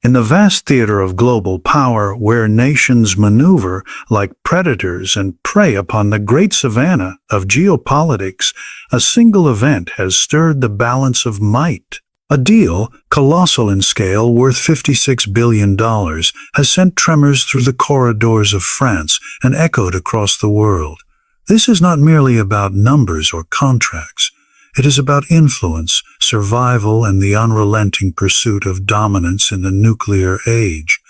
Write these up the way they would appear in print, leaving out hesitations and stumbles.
In the vast theater of global power, where nations maneuver like predators and prey upon the great savanna of geopolitics, a single event has stirred the balance of might. A deal, colossal in scale, worth $56 billion, has sent tremors through the corridors of France and echoed across the world. This is not merely about numbers or contracts. It is about influence, survival, and the unrelenting pursuit of dominance in the nuclear age.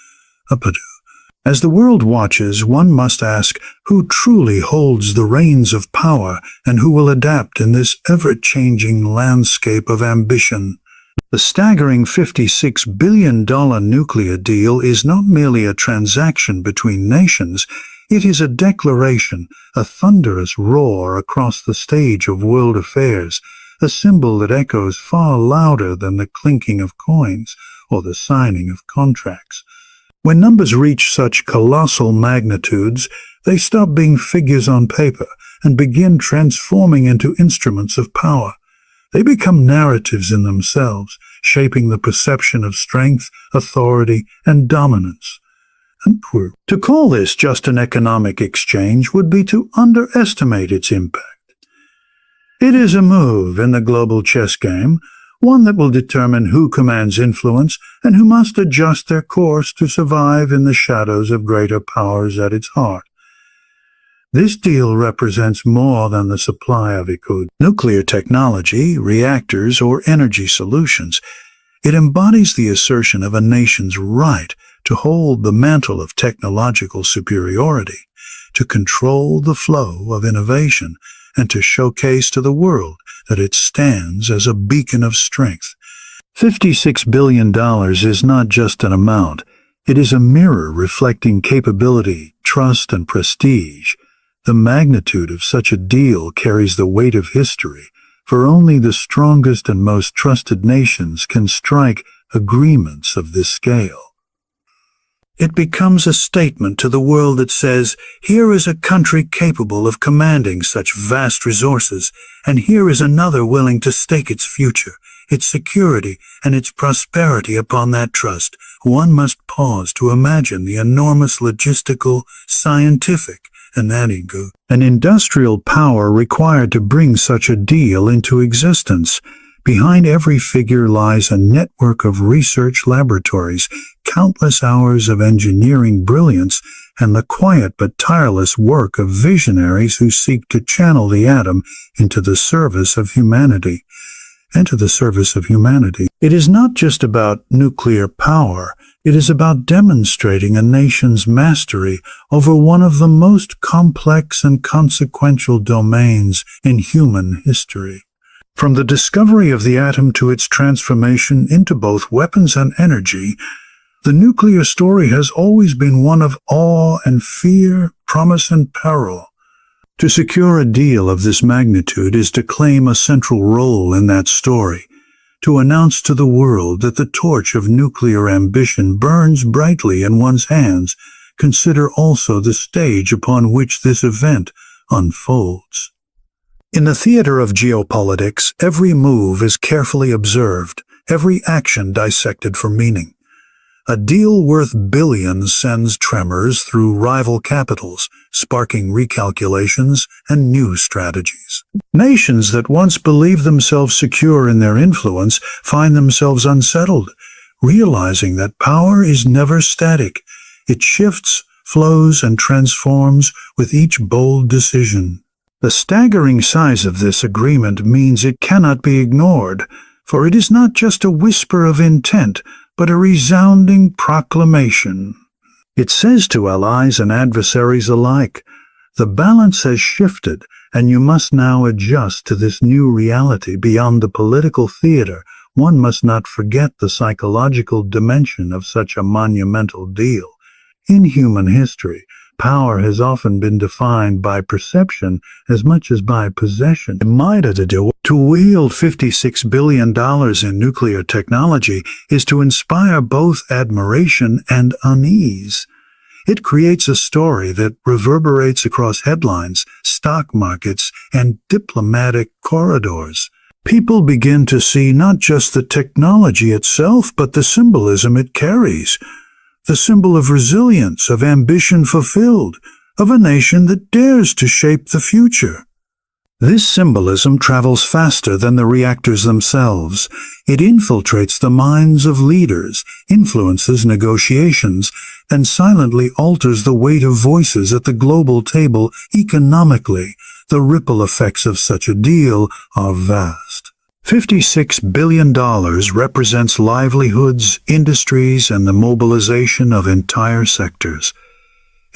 As the world watches, one must ask who truly holds the reins of power and who will adapt in this ever-changing landscape of ambition. The staggering $56 billion nuclear deal is not merely a transaction between nations. It is a declaration, a thunderous roar across the stage of world affairs, a symbol that echoes far louder than the clinking of coins or the signing of contracts. When numbers reach such colossal magnitudes, they stop being figures on paper and begin transforming into instruments of power. They become narratives in themselves, shaping the perception of strength, authority, and dominance. To call this just an economic exchange would be to underestimate its impact. It is a move in the global chess game, one that will determine who commands influence and who must adjust their course to survive in the shadows of greater powers at its heart. This deal represents more than the supply of nuclear technology, reactors, or energy solutions. It embodies the assertion of a nation's right to hold the mantle of technological superiority, to control the flow of innovation, and to showcase to the world that it stands as a beacon of strength. $56 billion is not just an amount. It is a mirror reflecting capability, trust, and prestige. The magnitude of such a deal carries the weight of history, for only the strongest and most trusted nations can strike agreements of this scale. It becomes a statement to the world that says, here is a country capable of commanding such vast resources, and here is another willing to stake its future, its security, and its prosperity upon that trust. One must pause to imagine the enormous logistical, scientific, and industrial power required to bring such a deal into existence. Behind every figure lies a network of research laboratories, countless hours of engineering brilliance, and the quiet but tireless work of visionaries who seek to channel the atom into the service of humanity. It is not just about nuclear power. It is about demonstrating a nation's mastery over one of the most complex and consequential domains in human history. From the discovery of the atom to its transformation into both weapons and energy, the nuclear story has always been one of awe and fear, promise and peril. To secure a deal of this magnitude is to claim a central role in that story, to announce to the world that the torch of nuclear ambition burns brightly in one's hands. Consider also the stage upon which this event unfolds. In the theater of geopolitics, every move is carefully observed, every action dissected for meaning. A deal worth billions sends tremors through rival capitals, sparking recalculations and new strategies. Nations that once believed themselves secure in their influence find themselves unsettled, realizing that power is never static. It shifts, flows, and transforms with each bold decision. The staggering size of this agreement means it cannot be ignored, for it is not just a whisper of intent, but a resounding proclamation. It says to allies and adversaries alike, the balance has shifted, and you must now adjust to this new reality. Beyond the political theater, one must not forget the psychological dimension of such a monumental deal. In human history, power has often been defined by perception as much as by possession. To wield $56 billion in nuclear technology is to inspire both admiration and unease. It creates a story that reverberates across headlines, stock markets, and diplomatic corridors. People begin to see not just the technology itself, but the symbolism it carries. The symbol of resilience, of ambition fulfilled, of a nation that dares to shape the future. This symbolism travels faster than the reactors themselves. It infiltrates the minds of leaders, influences negotiations, and silently alters the weight of voices at the global table economically. The ripple effects of such a deal are vast. $56 billion represents livelihoods, industries, and the mobilization of entire sectors.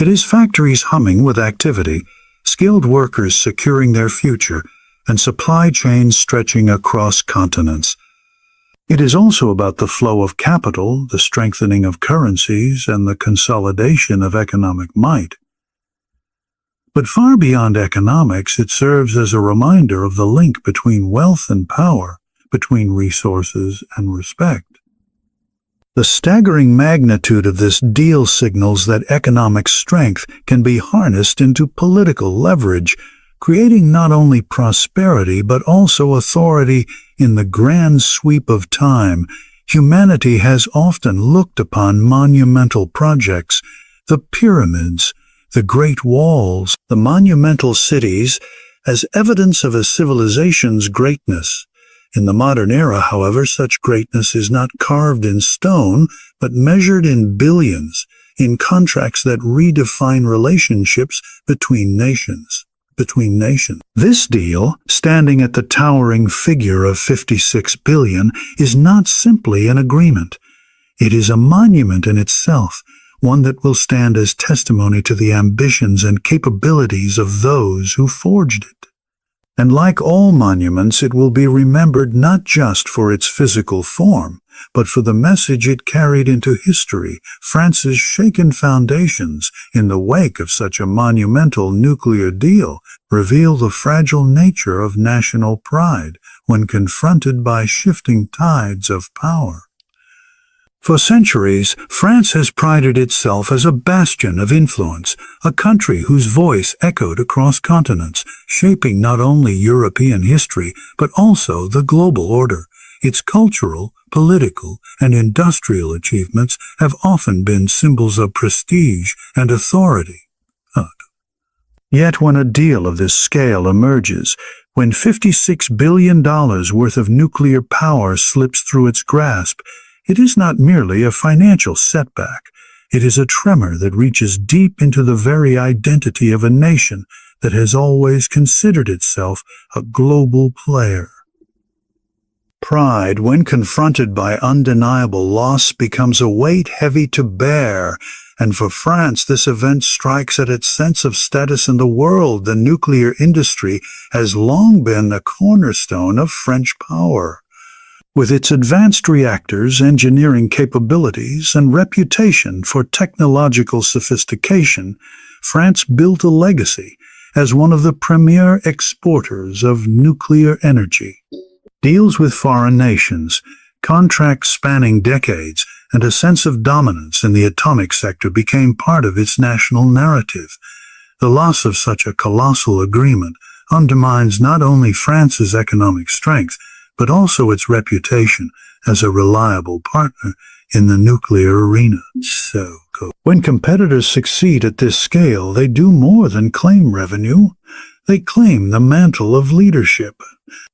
It is factories humming with activity, skilled workers securing their future, and supply chains stretching across continents. It is also about the flow of capital, the strengthening of currencies, and the consolidation of economic might. But far beyond economics, it serves as a reminder of the link between wealth and power, between resources and respect. The staggering magnitude of this deal signals that economic strength can be harnessed into political leverage, creating not only prosperity but also authority. In the grand sweep of time, humanity has often looked upon monumental projects, the pyramids, the Great Walls, the monumental cities, as evidence of a civilization's greatness. In the modern era, however, such greatness is not carved in stone, but measured in billions, in contracts that redefine relationships between nations. This deal, standing at the towering figure of $56 billion, is not simply an agreement. It is a monument in itself, one that will stand as testimony to the ambitions and capabilities of those who forged it. And like all monuments, it will be remembered not just for its physical form, but for the message it carried into history. France's shaken foundations, in the wake of such a monumental nuclear deal, reveal the fragile nature of national pride when confronted by shifting tides of power. For centuries, France has prided itself as a bastion of influence, a country whose voice echoed across continents, shaping not only European history, but also the global order. Its cultural, political, and industrial achievements have often been symbols of prestige and authority. Yet when a deal of this scale emerges, when $56 billion worth of nuclear power slips through its grasp, it is not merely a financial setback. It is a tremor that reaches deep into the very identity of a nation that has always considered itself a global player. Pride, when confronted by undeniable loss, becomes a weight heavy to bear, and for France this event strikes at its sense of status in the world. The nuclear industry has long been a cornerstone of French power. With its advanced reactors, engineering capabilities, and reputation for technological sophistication, France built a legacy as one of the premier exporters of nuclear energy. Deals with foreign nations, contracts spanning decades, and a sense of dominance in the atomic sector became part of its national narrative. The loss of such a colossal agreement undermines not only France's economic strength, but also its reputation as a reliable partner in the nuclear arena. When competitors succeed at this scale, they do more than claim revenue. They claim the mantle of leadership.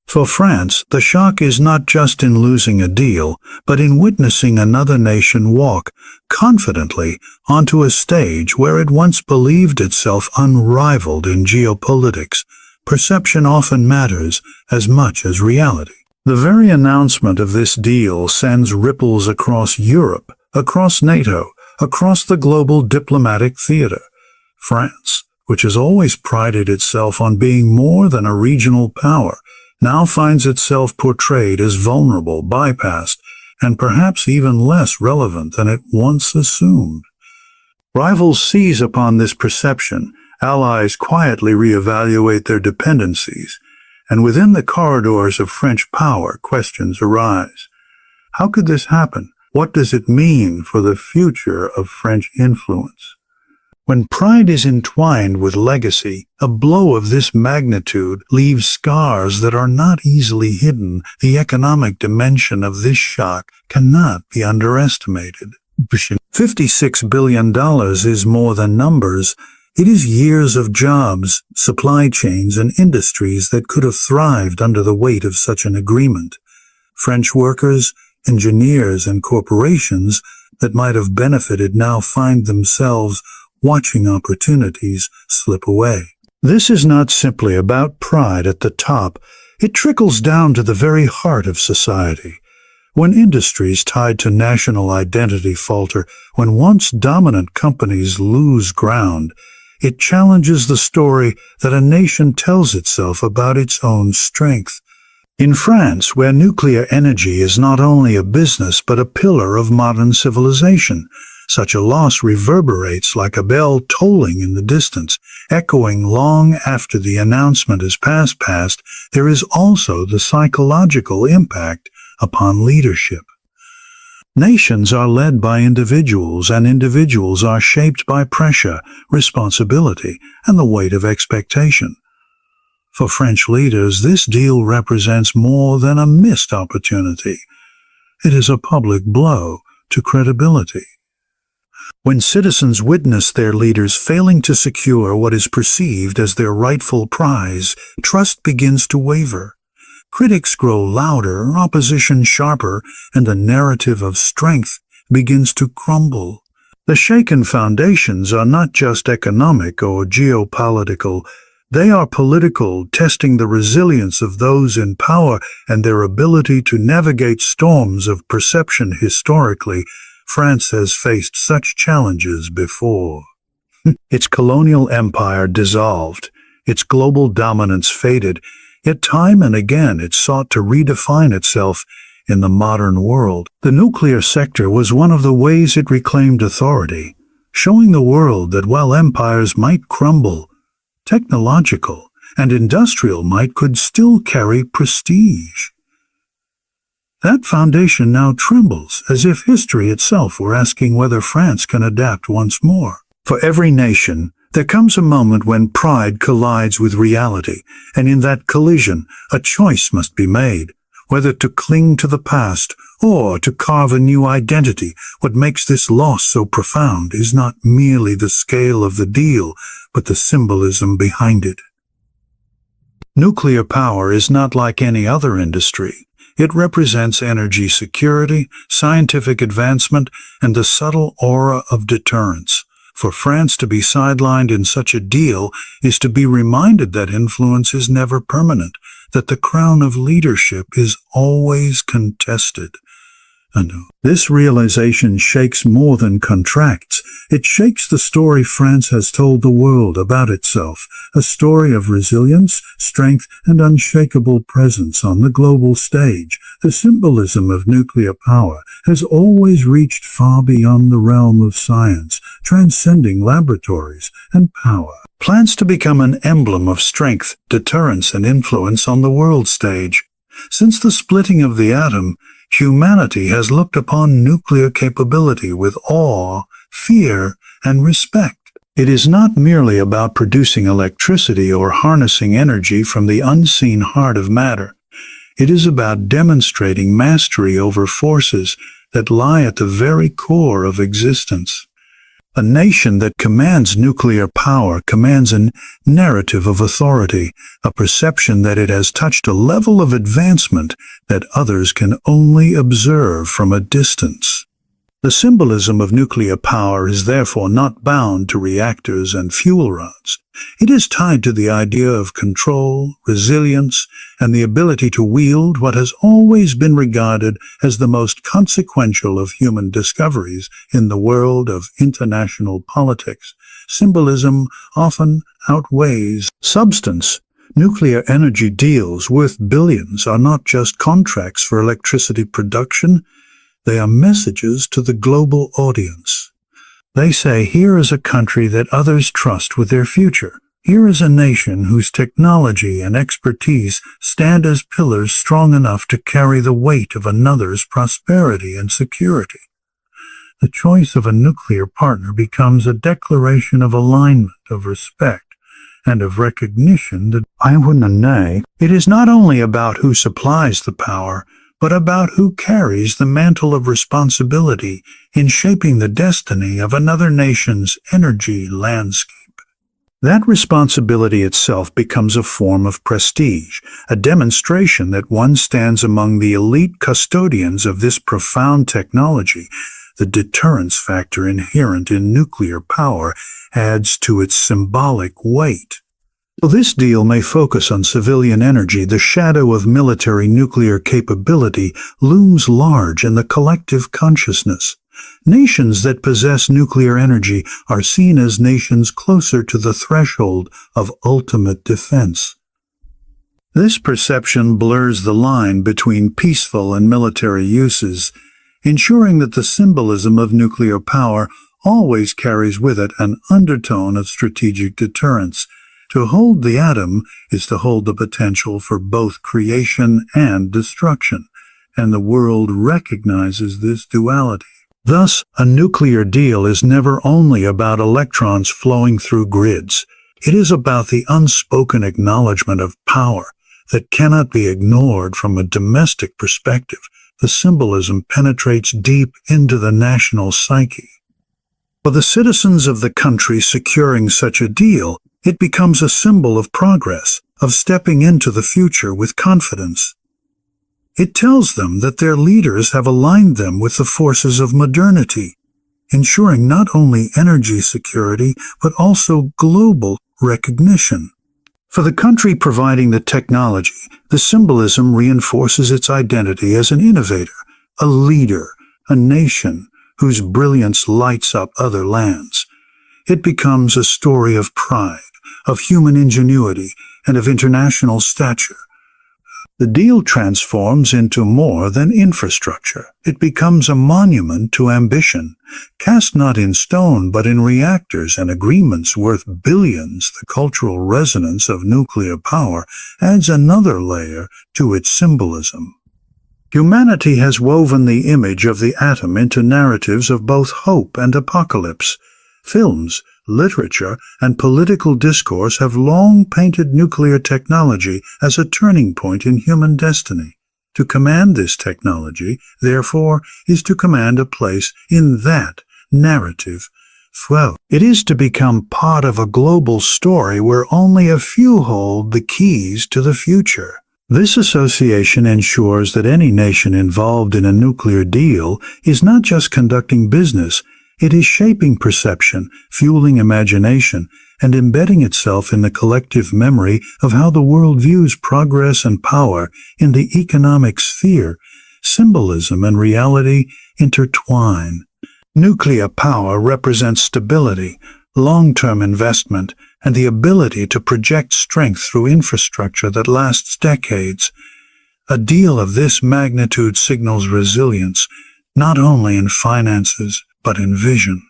For France, the shock is not just in losing a deal, but in witnessing another nation walk confidently onto a stage where it once believed itself unrivaled in geopolitics. Perception often matters as much as reality. The very announcement of this deal sends ripples across Europe, across NATO, across the global diplomatic theater. France, which has always prided itself on being more than a regional power, now finds itself portrayed as vulnerable, bypassed, and perhaps even less relevant than it once assumed. Rivals seize upon this perception, allies quietly reevaluate their dependencies, and within the corridors of French power, questions arise. How could this happen? What does it mean for the future of French influence? When pride is entwined with legacy, a blow of this magnitude leaves scars that are not easily hidden. The economic dimension of this shock cannot be underestimated. $56 billion is more than numbers. It is years of jobs, supply chains, and industries that could have thrived under the weight of such an agreement. French workers, engineers, and corporations that might have benefited now find themselves watching opportunities slip away. This is not simply about pride at the top. It trickles down to the very heart of society. When industries tied to national identity falter, when once dominant companies lose ground, it challenges the story that a nation tells itself about its own strength. In France, where nuclear energy is not only a business but a pillar of modern civilization, such a loss reverberates like a bell tolling in the distance, echoing long after the announcement is past. There is also the psychological impact upon leadership. Nations are led by individuals, and individuals are shaped by pressure, responsibility, and the weight of expectation. For French leaders, this deal represents more than a missed opportunity. It is a public blow to credibility. When citizens witness their leaders failing to secure what is perceived as their rightful prize, trust begins to waver. Critics grow louder, opposition sharper, and the narrative of strength begins to crumble. The shaken foundations are not just economic or geopolitical. They are political, testing the resilience of those in power and their ability to navigate storms of perception. Historically, France has faced such challenges before. Its colonial empire dissolved, its global dominance faded, yet time and again it sought to redefine itself in the modern world. The nuclear sector was one of the ways it reclaimed authority, showing the world that while empires might crumble, technological and industrial might could still carry prestige. That foundation now trembles, as if history itself were asking whether France can adapt once more. For every nation, there comes a moment when pride collides with reality, and in that collision, a choice must be made, whether to cling to the past or to carve a new identity. What makes this loss so profound is not merely the scale of the deal, but the symbolism behind it. Nuclear power is not like any other industry. It represents energy security, scientific advancement, and the subtle aura of deterrence. For France to be sidelined in such a deal is to be reminded that influence is never permanent, that the crown of leadership is always contested. And this realization shakes more than contracts. It shakes the story France has told the world about itself, a story of resilience, strength, and unshakable presence on the global stage. The symbolism of nuclear power has always reached far beyond the realm of science, transcending laboratories and power. Plans to become an emblem of strength, deterrence, and influence on the world stage. Since the splitting of the atom, humanity has looked upon nuclear capability with awe, fear, and respect. It is not merely about producing electricity or harnessing energy from the unseen heart of matter. It is about demonstrating mastery over forces that lie at the very core of existence. A nation that commands nuclear power commands a narrative of authority, a perception that it has touched a level of advancement that others can only observe from a distance. The symbolism of nuclear power is therefore not bound to reactors and fuel rods. It is tied to the idea of control, resilience, and the ability to wield what has always been regarded as the most consequential of human discoveries in the world of international politics. Symbolism often outweighs substance. Nuclear energy deals worth billions are not just contracts for electricity production. They are messages to the global audience. They say, here is a country that others trust with their future. Here is a nation whose technology and expertise stand as pillars strong enough to carry the weight of another's prosperity and security. the choice of a nuclear partner becomes a declaration of alignment, of respect, and of recognition that it is not only about who supplies the power, but about who carries the mantle of responsibility in shaping the destiny of another nation's energy landscape. That responsibility itself becomes a form of prestige, a demonstration that one stands among the elite custodians of this profound technology. The deterrence factor inherent in nuclear power adds to its symbolic weight. While this deal may focus on civilian energy, the shadow of military nuclear capability looms large in the collective consciousness. Nations that possess nuclear energy are seen as nations closer to the threshold of ultimate defense. This perception blurs the line between peaceful and military uses, ensuring that the symbolism of nuclear power always carries with it an undertone of strategic deterrence. To hold the atom is to hold the potential for both creation and destruction, and the world recognizes this duality. Thus, a nuclear deal is never only about electrons flowing through grids. It is about the unspoken acknowledgement of power that cannot be ignored from a domestic perspective. The symbolism penetrates deep into the national psyche. For the citizens of the country securing such a deal, it becomes a symbol of progress, of stepping into the future with confidence. It tells them that their leaders have aligned them with the forces of modernity, ensuring not only energy security, but also global recognition. For the country providing the technology, the symbolism reinforces its identity as an innovator, a leader, a nation whose brilliance lights up other lands. It becomes a story of pride, of human ingenuity, and of international stature. The deal transforms into more than infrastructure. It becomes a monument to ambition, cast not in stone but in reactors and agreements worth billions. The cultural resonance of nuclear power adds another layer to its symbolism. Humanity has woven the image of the atom into narratives of both hope and apocalypse. Films, literature, and political discourse have long painted nuclear technology as a turning point in human destiny. To command this technology, therefore, is to command a place in that narrative. It is to become part of a global story where only a few hold the keys to the future. This association ensures that any nation involved in a nuclear deal is not just conducting business, it is shaping perception, fueling imagination, and embedding itself in the collective memory of how the world views progress and power in the economic sphere. Symbolism and reality intertwine. Nuclear power represents stability, long-term investment, and the ability to project strength through infrastructure that lasts decades. A deal of this magnitude signals resilience, not only in finances, but in vision.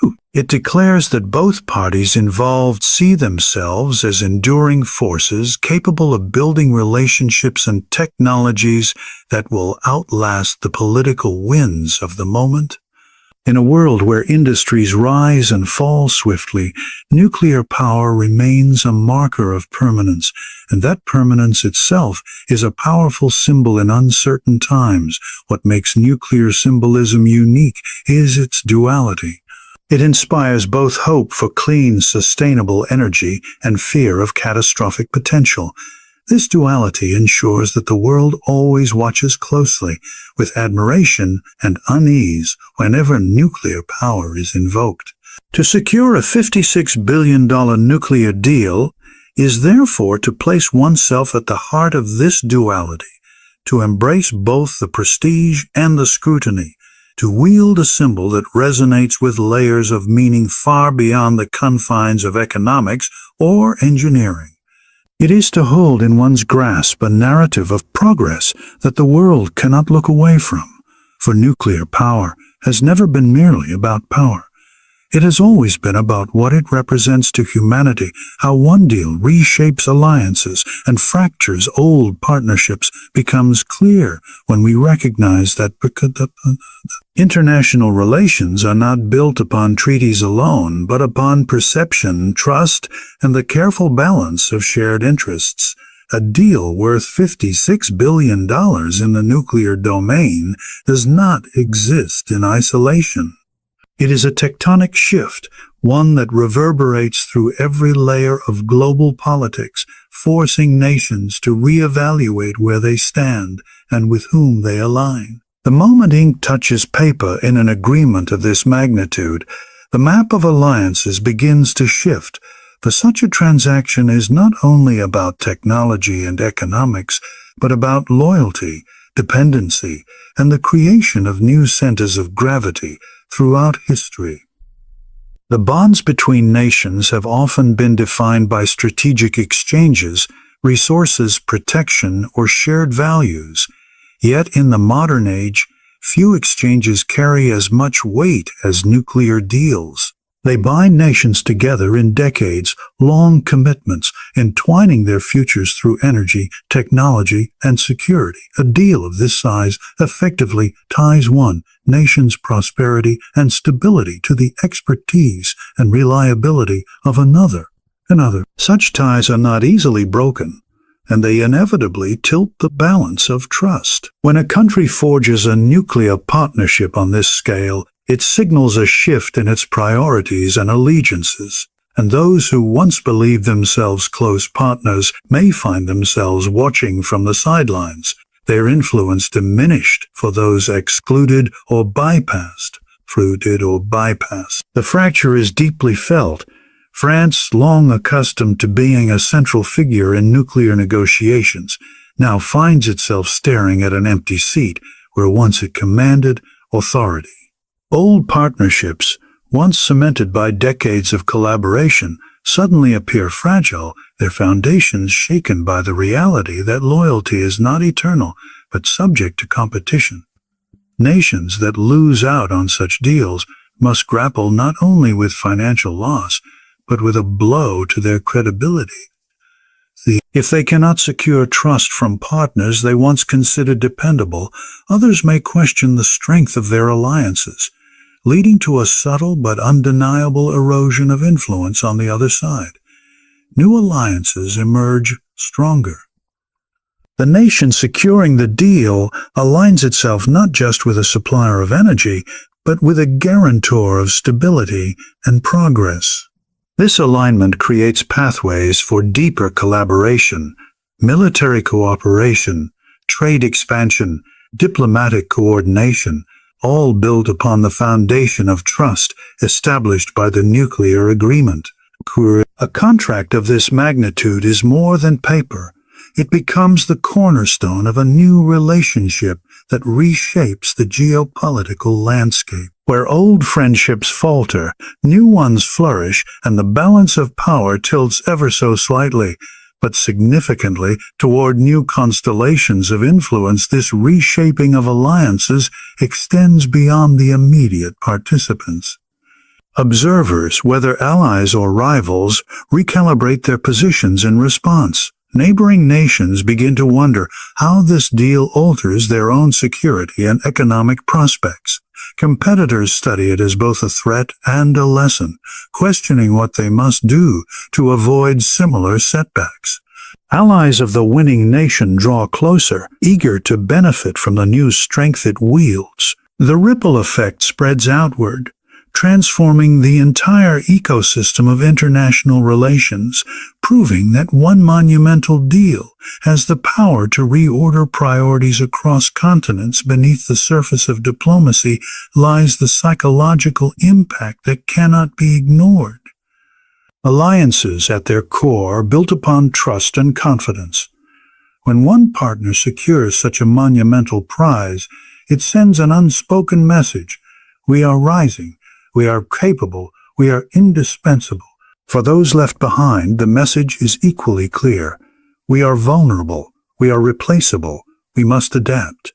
2. It declares that both parties involved see themselves as enduring forces capable of building relationships and technologies that will outlast the political winds of the moment. In a world where industries rise and fall swiftly, nuclear power remains a marker of permanence, and that permanence itself is a powerful symbol in uncertain times. What makes nuclear symbolism unique is its duality. It inspires both hope for clean, sustainable energy and fear of catastrophic potential. This duality ensures that the world always watches closely, with admiration and unease whenever nuclear power is invoked. To secure a $56 billion nuclear deal is therefore to place oneself at the heart of this duality, to embrace both the prestige and the scrutiny, to wield a symbol that resonates with layers of meaning far beyond the confines of economics or engineering. It is to hold in one's grasp a narrative of progress that the world cannot look away from, for nuclear power has never been merely about power. It has always been about what it represents to humanity, how one deal reshapes alliances and fractures old partnerships becomes clear when we recognize that international relations are not built upon treaties alone, but upon perception, trust, and the careful balance of shared interests. A deal worth $56 billion in the nuclear domain does not exist in isolation. It is a tectonic shift, one that reverberates through every layer of global politics, forcing nations to reevaluate where they stand and with whom they align. The moment ink touches paper in an agreement of this magnitude, the map of alliances begins to shift, for such a transaction is not only about technology and economics, but about loyalty, dependency, and the creation of new centers of gravity throughout history. The bonds between nations have often been defined by strategic exchanges, resources, protection, or shared values. Yet in the modern age, few exchanges carry as much weight as nuclear deals. They bind nations together in decades-long commitments, entwining their futures through energy, technology, and security. A deal of this size effectively ties one nation's prosperity and stability to the expertise and reliability of another. Such ties are not easily broken, and they inevitably tilt the balance of trust. When a country forges a nuclear partnership on this scale, it signals a shift in its priorities and allegiances, and those who once believed themselves close partners may find themselves watching from the sidelines, their influence diminished for those excluded or bypassed. The fracture is deeply felt. France, long accustomed to being a central figure in nuclear negotiations, now finds itself staring at an empty seat where once it commanded authority. Old partnerships, once cemented by decades of collaboration, suddenly appear fragile, their foundations shaken by the reality that loyalty is not eternal, but subject to competition. Nations that lose out on such deals must grapple not only with financial loss, but with a blow to their credibility. If they cannot secure trust from partners they once considered dependable, others may question the strength of their alliances, leading to a subtle but undeniable erosion of influence on the other side. New alliances emerge stronger. The nation securing the deal aligns itself not just with a supplier of energy, but with a guarantor of stability and progress. This alignment creates pathways for deeper collaboration, military cooperation, trade expansion, diplomatic coordination, all built upon the foundation of trust established by the nuclear agreement. A contract of this magnitude is more than paper. It becomes the cornerstone of a new relationship that reshapes the geopolitical landscape. Where old friendships falter, new ones flourish, and the balance of power tilts ever so slightly, but significantly, toward new constellations of influence. This reshaping of alliances extends beyond the immediate participants. Observers, whether allies or rivals, recalibrate their positions in response. Neighboring nations begin to wonder how this deal alters their own security and economic prospects. Competitors study it as both a threat and a lesson, questioning what they must do to avoid similar setbacks. Allies of the winning nation draw closer, eager to benefit from the new strength it wields. The ripple effect spreads outward, transforming the entire ecosystem of international relations, proving that one monumental deal has the power to reorder priorities across continents. Beneath the surface of diplomacy lies the psychological impact that cannot be ignored. Alliances at their core are built upon trust and confidence. When one partner secures such a monumental prize, it sends an unspoken message: we are rising. We are capable, we are indispensable. For those left behind, the message is equally clear. We are vulnerable, we are replaceable, we must adapt.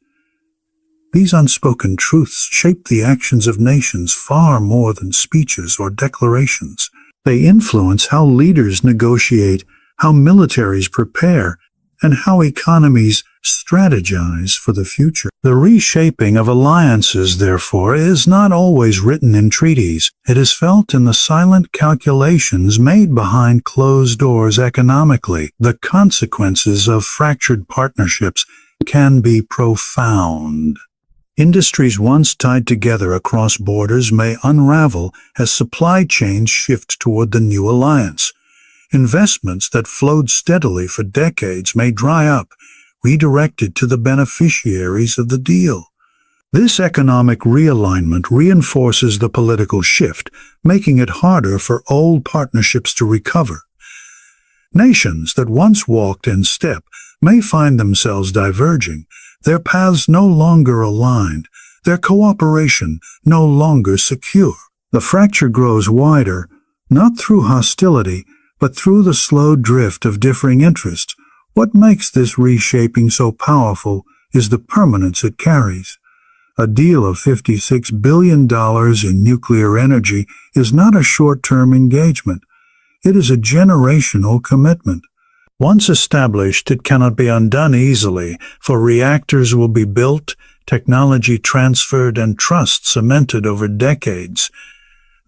These unspoken truths shape the actions of nations far more than speeches or declarations. They influence how leaders negotiate, how militaries prepare, and how economies strategize for the future. The reshaping of alliances, therefore, is not always written in treaties. It is felt in the silent calculations made behind closed doors economically. The consequences of fractured partnerships can be profound. Industries once tied together across borders may unravel as supply chains shift toward the new alliance. Investments that flowed steadily for decades may dry up, redirected to the beneficiaries of the deal. This economic realignment reinforces the political shift, making it harder for old partnerships to recover. Nations that once walked in step may find themselves diverging, their paths no longer aligned, their cooperation no longer secure. The fracture grows wider, not through hostility, but through the slow drift of differing interests. What makes this reshaping so powerful is the permanence it carries. A deal of $56 billion in nuclear energy is not a short-term engagement. It is a generational commitment. Once established, it cannot be undone easily, for reactors will be built, technology transferred, and trust cemented over decades.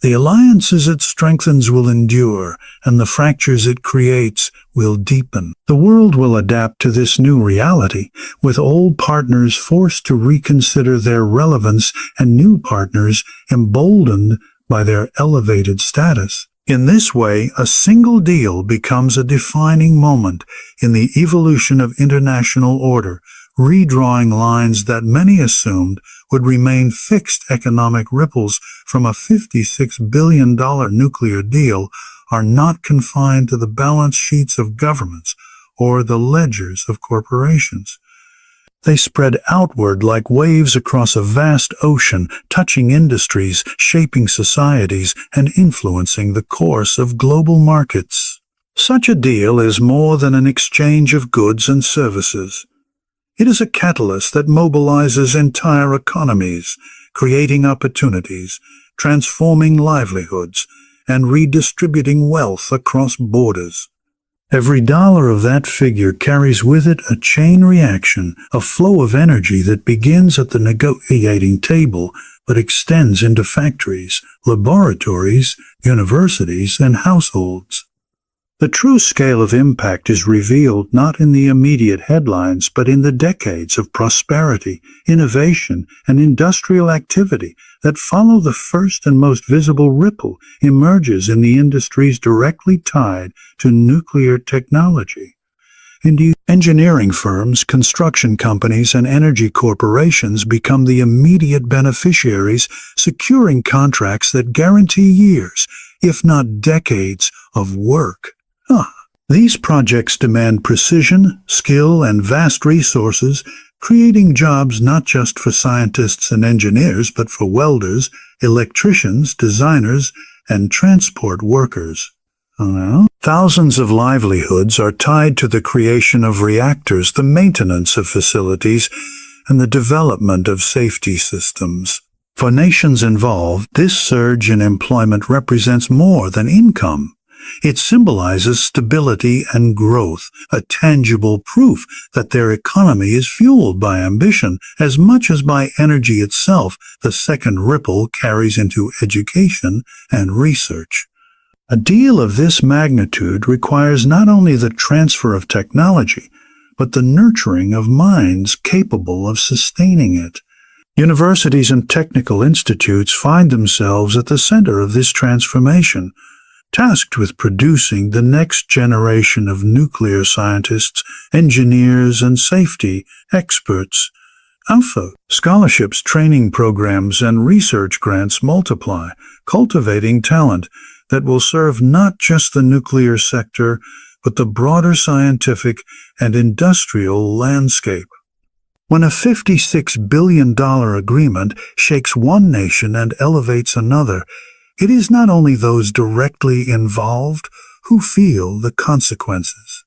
The alliances it strengthens will endure, and the fractures it creates will deepen. The world will adapt to this new reality, with old partners forced to reconsider their relevance and new partners emboldened by their elevated status. In this way, a single deal becomes a defining moment in the evolution of international order, redrawing lines that many assumed would remain fixed. Economic ripples from a $56 billion nuclear deal are not confined to the balance sheets of governments or the ledgers of corporations. They spread outward like waves across a vast ocean, touching industries, shaping societies, and influencing the course of global markets. Such a deal is more than an exchange of goods and services. It is a catalyst that mobilizes entire economies, creating opportunities, transforming livelihoods, and redistributing wealth across borders. Every dollar of that figure carries with it a chain reaction, a flow of energy that begins at the negotiating table but extends into factories, laboratories, universities, and households. The true scale of impact is revealed not in the immediate headlines but in the decades of prosperity, innovation, and industrial activity that follow. The first and most visible ripple emerges in the industries directly tied to nuclear technology. Indeed, engineering firms, construction companies, and energy corporations become the immediate beneficiaries, securing contracts that guarantee years, if not decades, of work. These projects demand precision, skill, and vast resources, creating jobs not just for scientists and engineers, but for welders, electricians, designers, and transport workers. Thousands of livelihoods are tied to the creation of reactors, the maintenance of facilities, and the development of safety systems. For nations involved, this surge in employment represents more than income. It symbolizes stability and growth, a tangible proof that their economy is fueled by ambition as much as by energy itself. The second ripple carries into education and research. A deal of this magnitude requires not only the transfer of technology, but the nurturing of minds capable of sustaining it. Universities and technical institutes find themselves at the center of this transformation, tasked with producing the next generation of nuclear scientists, engineers, and safety experts. Scholarships, training programs, and research grants multiply, cultivating talent that will serve not just the nuclear sector, but the broader scientific and industrial landscape. When a $56 billion agreement shakes one nation and elevates another, it is not only those directly involved who feel the consequences.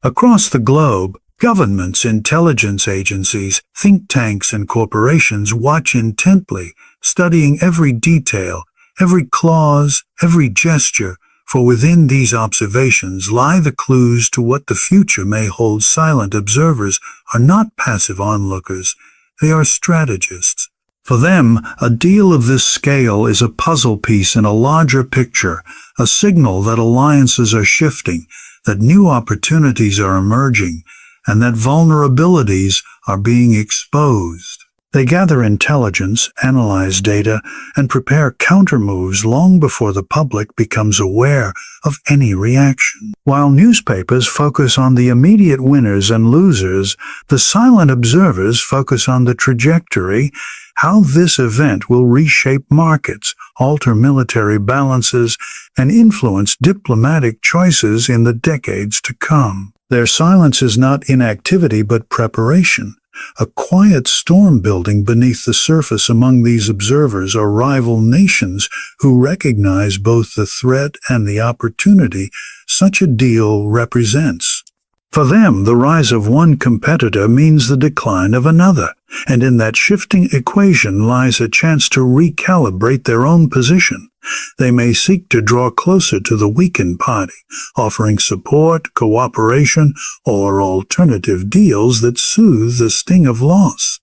Across the globe, Governments, intelligence agencies, think tanks, and corporations watch intently, studying every detail, every clause, every gesture, for within these observations lie the clues to what the future may hold. Silent observers are not passive onlookers, they are strategists. For them, a deal of this scale is a puzzle piece in a larger picture, a signal that alliances are shifting, that new opportunities are emerging, and that vulnerabilities are being exposed. They gather intelligence, analyze data, and prepare countermoves long before the public becomes aware of any reaction. While newspapers focus on the immediate winners and losers, the silent observers focus on the trajectory, how this event will reshape markets, alter military balances, and influence diplomatic choices in the decades to come. Their silence is not inactivity but preparation. A quiet storm building beneath the surface. Among these observers are rival nations who recognize both the threat and the opportunity such a deal represents. For them, the rise of one competitor means the decline of another, and in that shifting equation lies a chance to recalibrate their own position. They may seek to draw closer to the weakened party, offering support, cooperation, or alternative deals that soothe the sting of loss.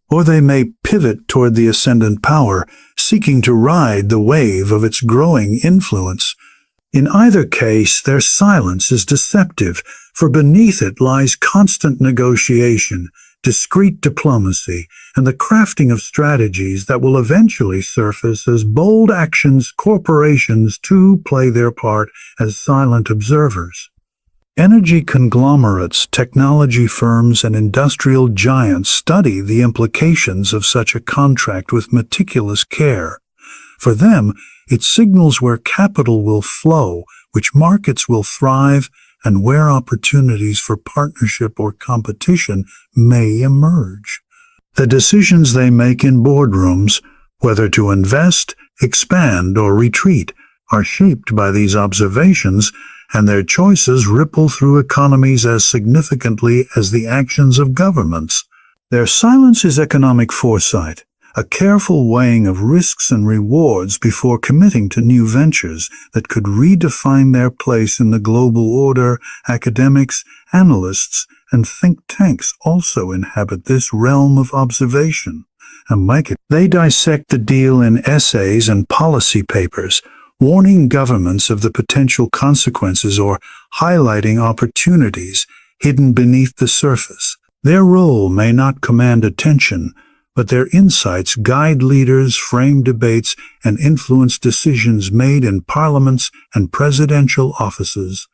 Or they may pivot toward the ascendant power, seeking to ride the wave of its growing influence. In either case, their silence is deceptive, for beneath it lies constant negotiation, discreet diplomacy, and the crafting of strategies that will eventually surface as bold actions. Corporations, too, play their part as silent observers. Energy conglomerates, technology firms, and industrial giants study the implications of such a contract with meticulous care. For them, it signals where capital will flow, which markets will thrive, and where opportunities for partnership or competition may emerge. The decisions they make in boardrooms, whether to invest, expand, or retreat, are shaped by these observations, and their choices ripple through economies as significantly as the actions of governments. Their silence is economic foresight, a careful weighing of risks and rewards before committing to new ventures that could redefine their place in the global order. Academics, analysts, and think tanks also inhabit this realm of observation. They dissect the deal in essays and policy papers, warning governments of the potential consequences or highlighting opportunities hidden beneath the surface. Their role may not command attention, but their insights guide leaders, frame debates, and influence decisions made in parliaments and presidential offices.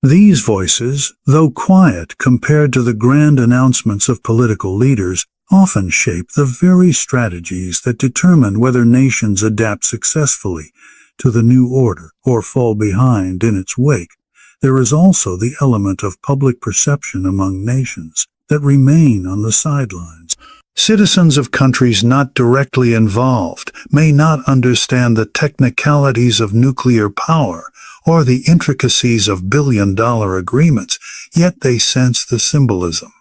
These voices, though quiet compared to the grand announcements of political leaders, often shape the very strategies that determine whether nations adapt successfully to the new order or fall behind in its wake. There is also the element of public perception among nations that remain on the sidelines. Citizens of countries not directly involved may not understand the technicalities of nuclear power or the intricacies of billion-dollar agreements, yet they sense the symbolism.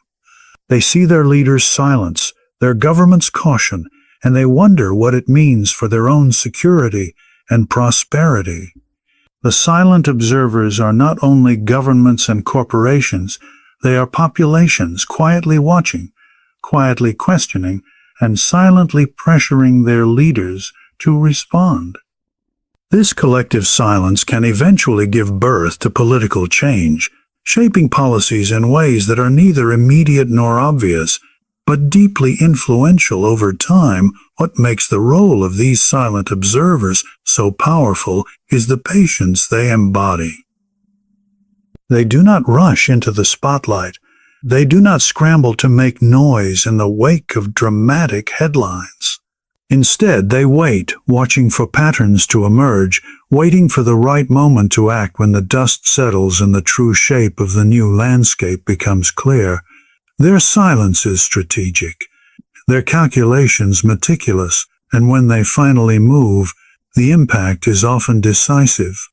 They see their leaders' silence, their government's caution, and they wonder what it means for their own security and prosperity. The silent observers are not only governments and corporations, they are populations quietly watching, quietly questioning, and silently pressuring their leaders to respond. This collective silence can eventually give birth to political change, shaping policies in ways that are neither immediate nor obvious, but deeply influential over time. What makes the role of these silent observers so powerful is the patience they embody. They do not rush into the spotlight. They do not scramble to make noise in the wake of dramatic headlines. Instead, they wait, watching for patterns to emerge, waiting for the right moment to act. When the dust settles and the true shape of the new landscape becomes clear, their silence is strategic, their calculations meticulous, and when they finally move, the impact is often decisive.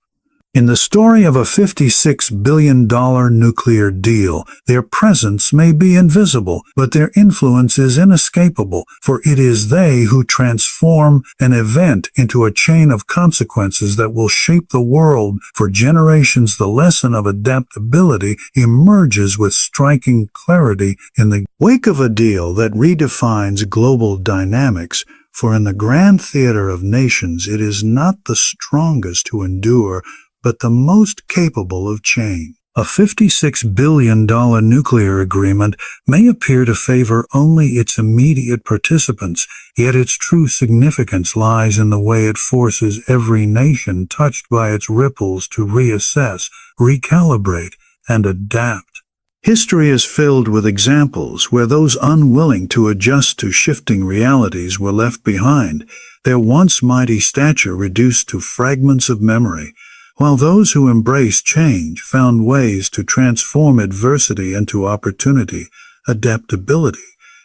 In the story of a $56 billion nuclear deal, their presence may be invisible, but their influence is inescapable, for it is they who transform an event into a chain of consequences that will shape the world for generations. The lesson of adaptability emerges with striking clarity in the wake of a deal that redefines global dynamics. For in the grand theater of nations, it is not the strongest who endure, but the most capable of change. A $56 billion nuclear agreement may appear to favor only its immediate participants, yet its true significance lies in the way it forces every nation touched by its ripples to reassess, recalibrate, and adapt. History is filled with examples where those unwilling to adjust to shifting realities were left behind, their once mighty stature reduced to fragments of memory, while those who embraced change found ways to transform adversity into opportunity. Adaptability,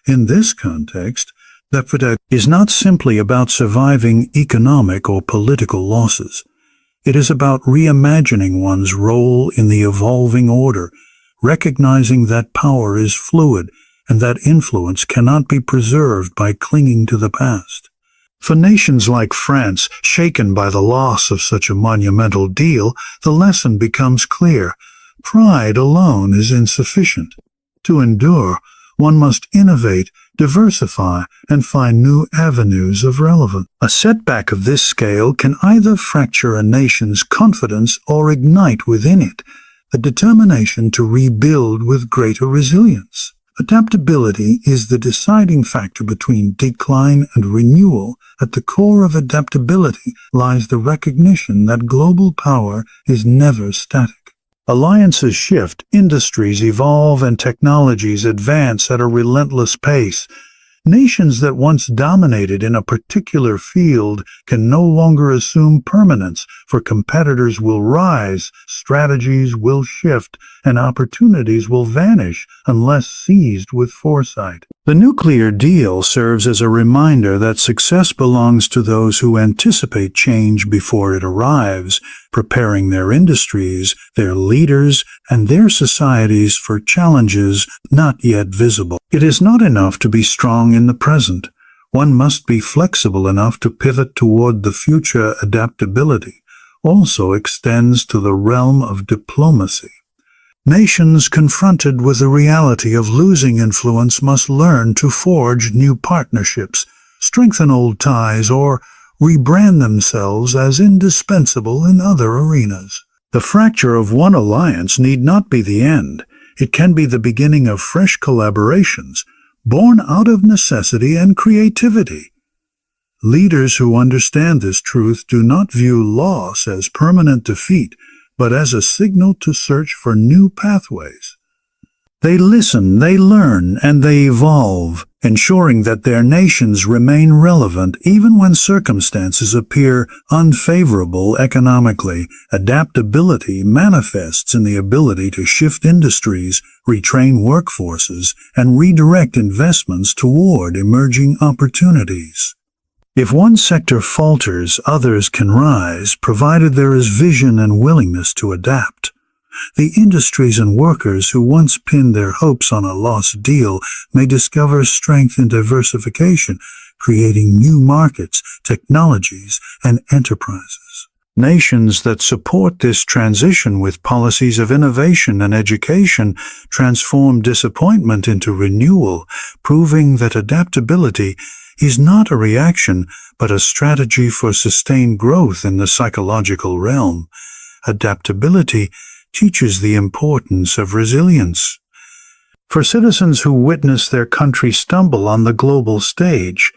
in this context, is not simply about surviving economic or political losses. It is about reimagining one's role in the evolving order, recognizing that power is fluid and that influence cannot be preserved by clinging to the past. For nations like France, shaken by the loss of such a monumental deal, the lesson becomes clear. Pride alone is insufficient. To endure, one must innovate, diversify, and find new avenues of relevance. A setback of this scale can either fracture a nation's confidence or ignite within it a determination to rebuild with greater resilience. Adaptability is the deciding factor between decline and renewal. At the core of adaptability lies the recognition that global power is never static. Alliances shift, industries evolve, and technologies advance at a relentless pace. Nations that once dominated in a particular field can no longer assume permanence, for competitors will rise, strategies will shift, and opportunities will vanish unless seized with foresight. The nuclear deal serves as a reminder that success belongs to those who anticipate change before it arrives, preparing their industries, their leaders, and their societies for challenges not yet visible. It is not enough to be strong in the present. One must be flexible enough to pivot toward the future. Adaptability also extends to the realm of diplomacy. Nations confronted with the reality of losing influence must learn to forge new partnerships, strengthen old ties, or rebrand themselves as indispensable in other arenas. The fracture of one alliance need not be the end. It can be the beginning of fresh collaborations, born out of necessity and creativity. Leaders who understand this truth do not view loss as permanent defeat, but as a signal to search for new pathways. They listen, they learn, and they evolve, ensuring that their nations remain relevant even when circumstances appear unfavorable economically. Adaptability manifests in the ability to shift industries, retrain workforces, and redirect investments toward emerging opportunities. If one sector falters, others can rise, provided there is vision and willingness to adapt. The industries and workers who once pinned their hopes on a lost deal may discover strength in diversification, creating new markets, technologies, and enterprises. Nations that support this transition with policies of innovation and education transform disappointment into renewal, proving that adaptability is not a reaction, but a strategy for sustained growth in the psychological realm. Adaptability teaches the importance of resilience. For citizens who witness their country stumble on the global stage,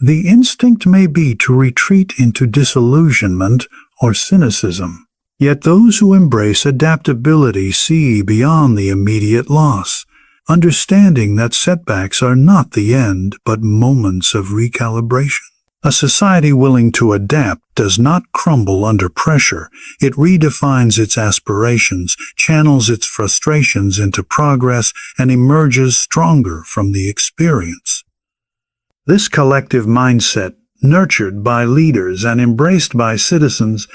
the instinct may be to retreat into disillusionment or cynicism. Yet those who embrace adaptability see beyond the immediate loss, understanding that setbacks are not the end but moments of recalibration. A society willing to adapt does not crumble under pressure. It redefines its aspirations, channels its frustrations into progress, and emerges stronger from the experience. This collective mindset, nurtured by leaders and embraced by citizens,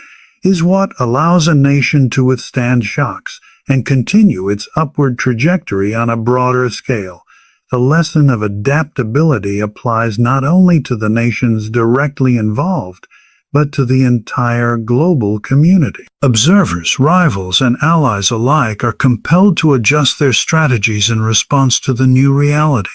is what allows a nation to withstand shocks and continue its upward trajectory on a broader scale. The lesson of adaptability applies not only to the nations directly involved, but to the entire global community. Observers, rivals, and allies alike are compelled to adjust their strategies in response to the new reality.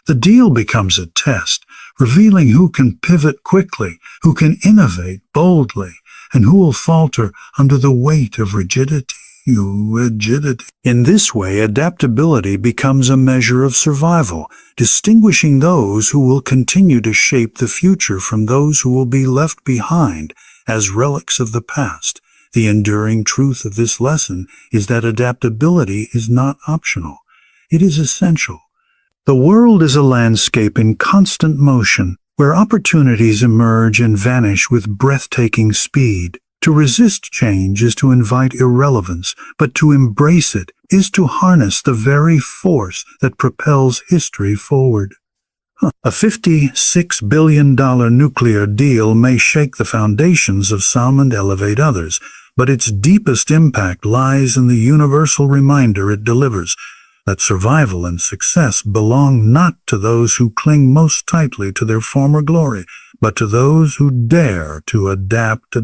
The deal becomes a test, revealing who can pivot quickly, who can innovate boldly, and who will falter under the weight of rigidity. In this way, adaptability becomes a measure of survival, distinguishing those who will continue to shape the future from those who will be left behind as relics of the past. The enduring truth of this lesson is that adaptability is not optional. It is essential. The world is a landscape in constant motion, where opportunities emerge and vanish with breathtaking speed. To resist change is to invite irrelevance, but to embrace it is to harness the very force that propels history forward. A $56 billion nuclear deal may shake the foundations of some and elevate others, but its deepest impact lies in the universal reminder it delivers that survival and success belong not to those who cling most tightly to their former glory, but to those who dare to adapt.